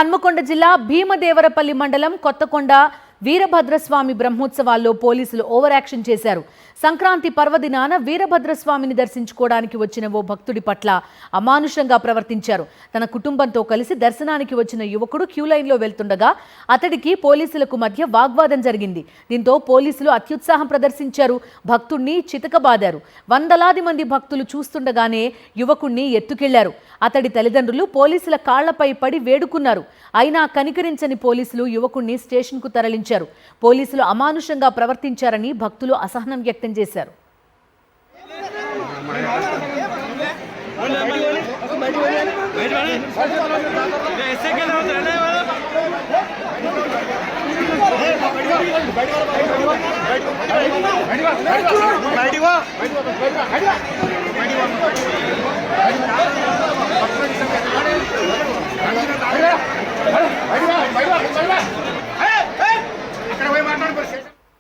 హన్మకొండ జిల్లా భీమదేవరపల్లి మండలం కొత్తకొండ వీరభద్రస్వామి బ్రహ్మోత్సవాల్లో పోలీసులు ఓవర్ యాక్షన్ చేశారు. సంక్రాంతి పర్వదినాన వీరభద్రస్వామిని దర్శించుకోవడానికి వచ్చిన ఓ భక్తుడి పట్ల అమానుషంగా ప్రవర్తించారు. తన కుటుంబంతో కలిసి దర్శనానికి వచ్చిన యువకుడు క్యూ లైన్లో వెళ్తుండగా అతడికి పోలీసులకు మధ్య వాగ్వాదం జరిగింది. దీంతో పోలీసులు అత్యుత్సాహం ప్రదర్శించారు. భక్తుడిని చితకబాదారు. వందలాది మంది భక్తులు చూస్తుండగానే యువకుడిని ఎత్తుకెళ్లారు. అతడి తల్లిదండ్రులు పోలీసుల కాళ్లపై పడి వేడుకున్నారు. అయినా కనికరించని పోలీసులు యువకుడిని స్టేషన్కు తరలించారు. పోలీసులు అమానుషంగా ప్రవర్తించారని భక్తులు అసహనం వ్యక్తం చేశారు.